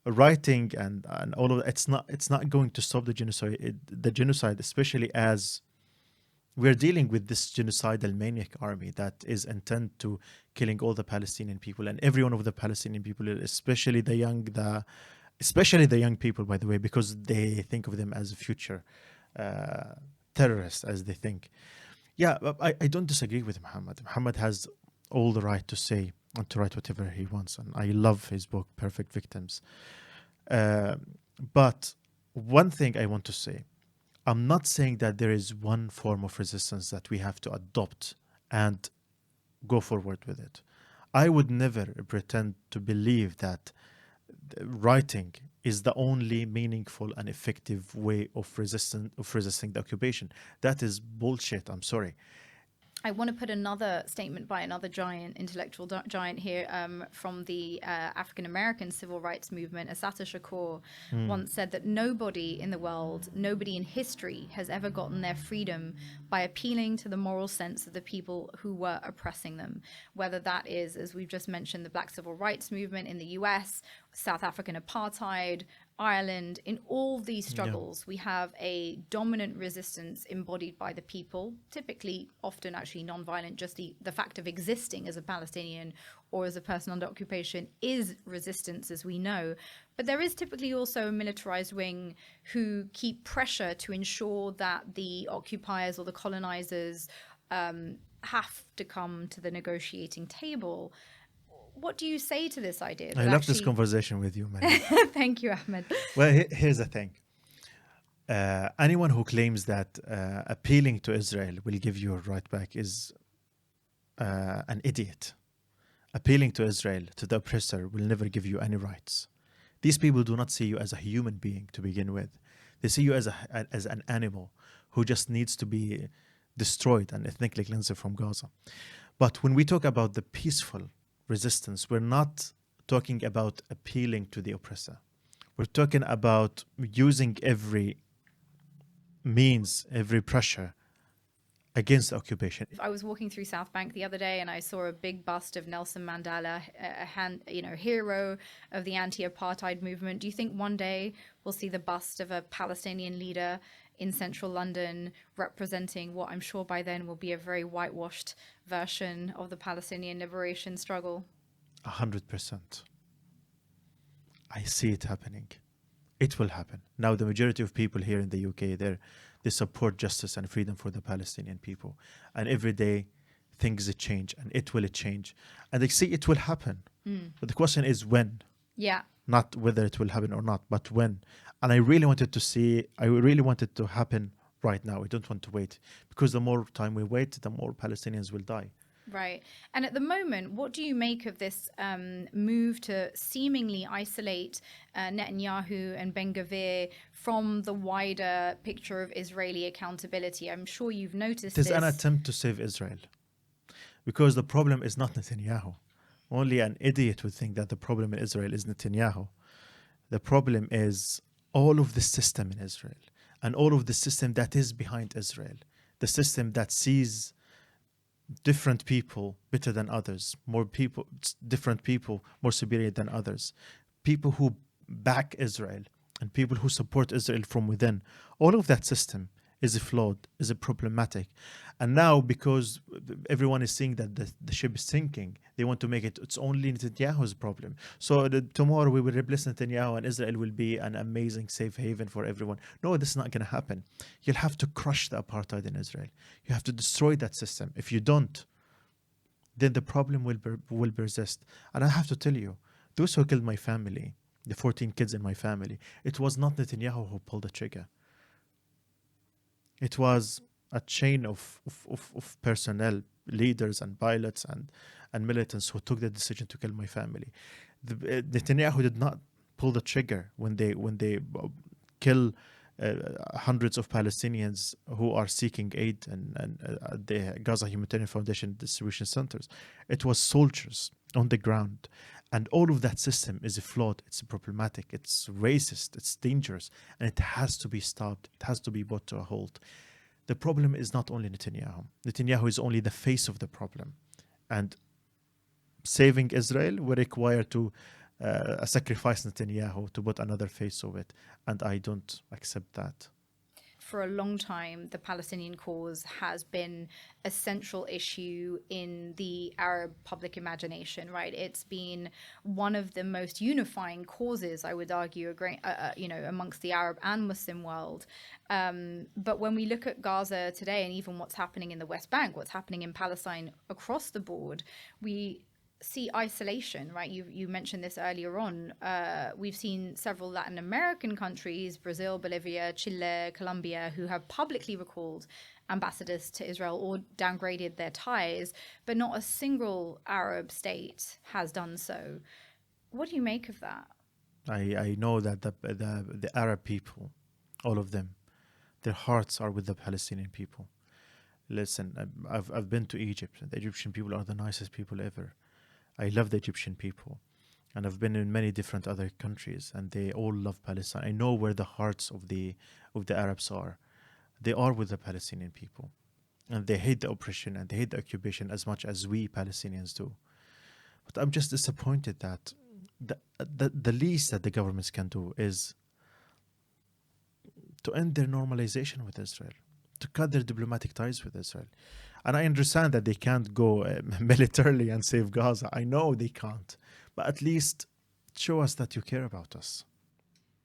writing and all of it's not going to stop the genocide, especially as we're dealing with this genocidal maniac army that is intent to killing all the Palestinian people and every one of the Palestinian people, especially the young people, by the way, because they think of them as future terrorists, as they think. Yeah, I don't disagree with Muhammad. Muhammad has all the right to say and to write whatever he wants, and I love his book, Perfect Victims. But one thing I want to say, I'm not saying that there is one form of resistance that we have to adopt and go forward with it. I would never pretend to believe that writing is the only meaningful and effective way of resisting the occupation. That is bullshit. I'm sorry. I want to put another statement by another intellectual giant here from the African-American civil rights movement. Assata Shakur once said that nobody in the world, nobody in history has ever gotten their freedom by appealing to the moral sense of the people who were oppressing them. Whether that is, as we've just mentioned, the Black civil rights movement in the US, South African apartheid, Ireland, in all these struggles, we have a dominant resistance embodied by the people, typically, often actually non-violent. Just the fact of existing as a Palestinian or as a person under occupation is resistance, as we know. But there is typically also a militarized wing who keep pressure to ensure that the occupiers or the colonizers have to come to the negotiating table. What do you say to this idea? I love this conversation with you, Myriam. Thank you, Ahmed. Well, here's the thing. Anyone who claims that appealing to Israel will give you a right back is an idiot. Appealing to Israel, to the oppressor, will never give you any rights. These people do not see you as a human being to begin with. They see you as an animal who just needs to be destroyed and ethnically cleansed from Gaza. But when we talk about the peaceful resistance, we're not talking about appealing to the oppressor. We're talking about using every means, every pressure against the occupation. I was walking through South Bank the other day and I saw a big bust of Nelson Mandela, a hero of the anti-apartheid movement. Do you think one day we'll see the bust of a Palestinian leader in central London representing what I'm sure by then will be a very whitewashed version of the Palestinian liberation struggle? 100%. I see it happening. It will happen. Now, the majority of people here in the UK, they support justice and freedom for the Palestinian people. And every day, things change, and it will change. And they see it will happen. But the question is when, Yeah. not whether it will happen or not, but when. And I really wanted to happen right now. I don't want to wait, because the more time we wait, the more Palestinians will die. Right. And at the moment, what do you make of this move to seemingly isolate Netanyahu and Ben Gvir from the wider picture of Israeli accountability? I'm sure you've noticed It is this. an attempt to save Israel, because the problem is not Netanyahu. Only an idiot would think that the problem in Israel is Netanyahu. The problem is all of the system in Israel, and all of the system that is behind Israel. The system that sees different people better than others, different people more superior than others, people who back Israel and people who support Israel from within. All of that system is flawed, is problematic. And now, because everyone is seeing that the ship is sinking, they want to make it's only Netanyahu's problem. So tomorrow we will replace Netanyahu and Israel will be an amazing safe haven for everyone. No, this is not going to happen. You'll have to crush the apartheid in Israel. You have to destroy that system. If you don't, then the problem will persist. And I have to tell you, those who killed my family, the 14 kids in my family, it was not Netanyahu who pulled the trigger. It was a chain of personnel, leaders and pilots and militants who took the decision to kill my family. Netanyahu did not pull the trigger when they kill hundreds of Palestinians who are seeking aid and the Gaza Humanitarian Foundation distribution centers. It was soldiers on the ground. And all of that system is flawed, it's problematic, it's racist, it's dangerous, and it has to be stopped. It has to be brought to a halt. The problem is not only Netanyahu. Netanyahu is only the face of the problem. And saving Israel will require to sacrifice Netanyahu to put another face of it. And I don't accept that. For a long time, the Palestinian cause has been a central issue in the Arab public imagination, right? It's been one of the most unifying causes, I would argue, amongst the Arab and Muslim world. But when we look at Gaza today, and even what's happening in the West Bank, what's happening in Palestine across the board, we see isolation, right? You mentioned this earlier on. We've seen several Latin American countries, Brazil, Bolivia, Chile, Colombia, who have publicly recalled ambassadors to Israel or downgraded their ties, but not a single Arab state has done so. What do you make of that? I know that the Arab people, all of them, their hearts are with the Palestinian people. Listen, I've been to Egypt. The Egyptian people are the nicest people ever. I love the Egyptian people, and I've been in many different other countries, and they all love Palestine. I know where the hearts of the Arabs are. They are with the Palestinian people, and they hate the oppression and they hate the occupation as much as we Palestinians do. But I'm just disappointed that the least that the governments can do is to end their normalization with Israel, to cut their diplomatic ties with Israel. And I understand that they can't go militarily and save Gaza. I know they can't. But at least show us that you care about us.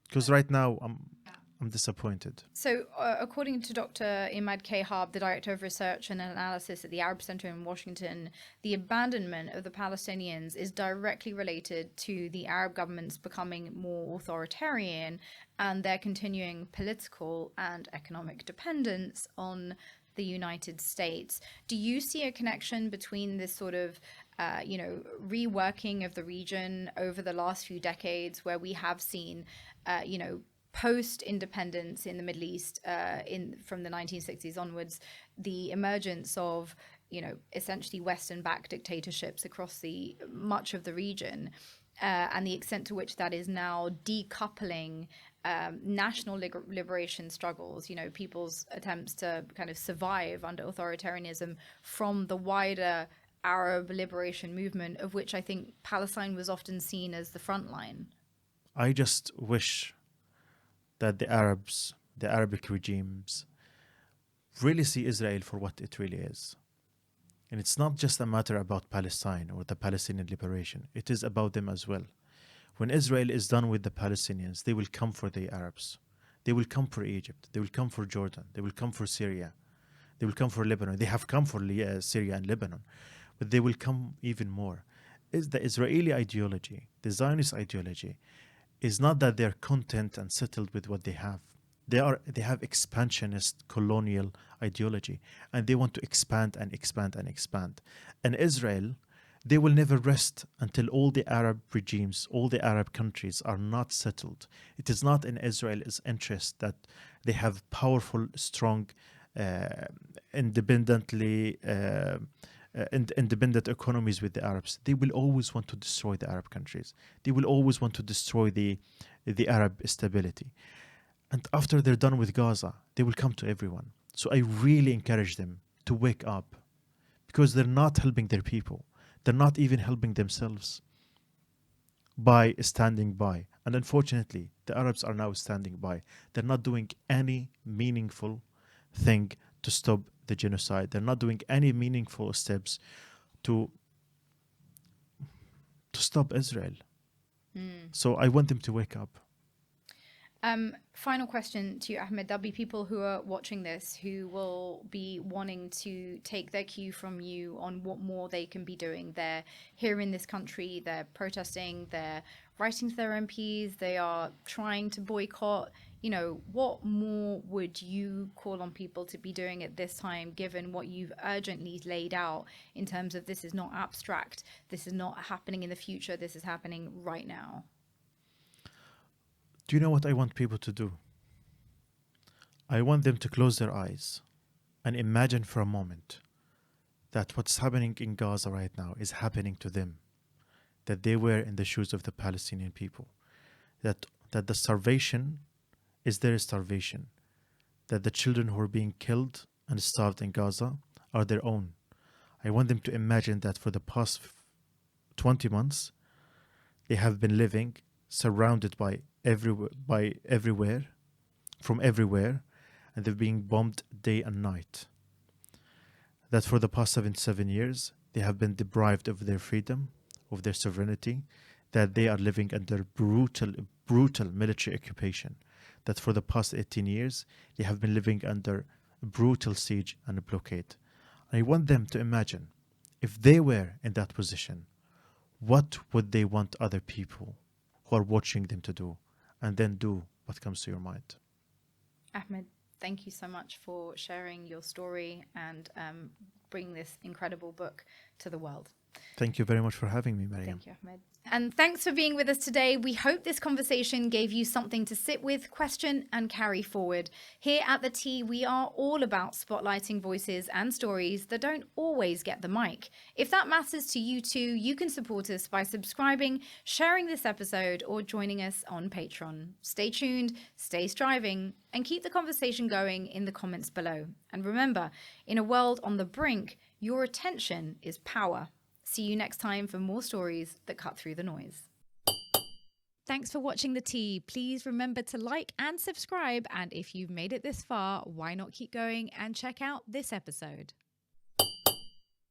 Because right now, I'm disappointed. So, according to Dr. Imad Kehab, the Director of Research and Analysis at the Arab Center in Washington, the abandonment of the Palestinians is directly related to the Arab governments becoming more authoritarian and their continuing political and economic dependence on the United States. Do you see a connection between this sort of, reworking of the region over the last few decades, where we have seen, post-independence in the Middle East, from the 1960s onwards, the emergence of, essentially Western-backed dictatorships across much of the region, and the extent to which that is now decoupling national liberation struggles, people's attempts to kind of survive under authoritarianism from the wider Arab liberation movement, of which I think Palestine was often seen as the front line. I just wish that the Arabs, the Arabic regimes, really see Israel for what it really is. And it's not just a matter about Palestine or the Palestinian liberation. It is about them as well. When Israel is done with the Palestinians, they will come for the Arabs. They will come for Egypt. They will come for Jordan. They will come for Syria. They will come for Lebanon. They have come for Syria and Lebanon. But they will come even more. is the Israeli ideology, the Zionist ideology, is not that they're content and settled with what they have. They have expansionist colonial ideology, and they want to expand and expand and expand. And Israel, they will never rest until all the Arab regimes, all the Arab countries are not settled. It is not in Israel's interest that they have powerful, strong, independently independent economies with the Arabs. They will always want to destroy the Arab countries. They will always want to destroy the Arab stability. And after they're done with Gaza, they will come to everyone. So I really encourage them to wake up, because they're not helping their people. They're not even helping themselves by standing by. And unfortunately, the Arabs are now standing by. They're not doing any meaningful thing to stop the genocide. They're not doing any meaningful steps to stop Israel. So I want them to wake up. Final question to you, Ahmed. There'll be people who are watching this who will be wanting to take their cue from you on what more they can be doing. They're here in this country, they're protesting, they're writing to their MPs, they are trying to boycott. You know, what more would you call on people to be doing at this time, given what you've urgently laid out in terms of this is not abstract, this is not happening in the future, this is happening right now? Do you know what I want people to do? I want them to close their eyes and imagine for a moment that what's happening in Gaza right now is happening to them, that they were in the shoes of the Palestinian people, that the starvation is their starvation, that the children who are being killed and starved in Gaza are their own. I want them to imagine that for the past 20 months, they have been living surrounded by everywhere, from everywhere, and they're being bombed day and night. That for the past 77 years, they have been deprived of their freedom, of their sovereignty, that they are living under brutal military occupation, that for the past 18 years, they have been living under brutal siege and blockade. I want them to imagine, if they were in that position, what would they want other people who are watching them to do? And then do what comes to your mind. Ahmed, thank you so much for sharing your story and bringing this incredible book to the world. Thank you very much for having me, Myriam. Thank you, Ahmed. And thanks for being with us today. We hope this conversation gave you something to sit with, question, and carry forward. Here at The Tea, we are all about spotlighting voices and stories that don't always get the mic. If that matters to you too, you can support us by subscribing, sharing this episode, or joining us on Patreon. Stay tuned, stay striving, and keep the conversation going in the comments below. And remember, in a world on the brink, your attention is power. See you next time for more stories that cut through the noise. Thanks for watching The Tea. Please remember to like and subscribe. And if you've made it this far, why not keep going and check out this episode?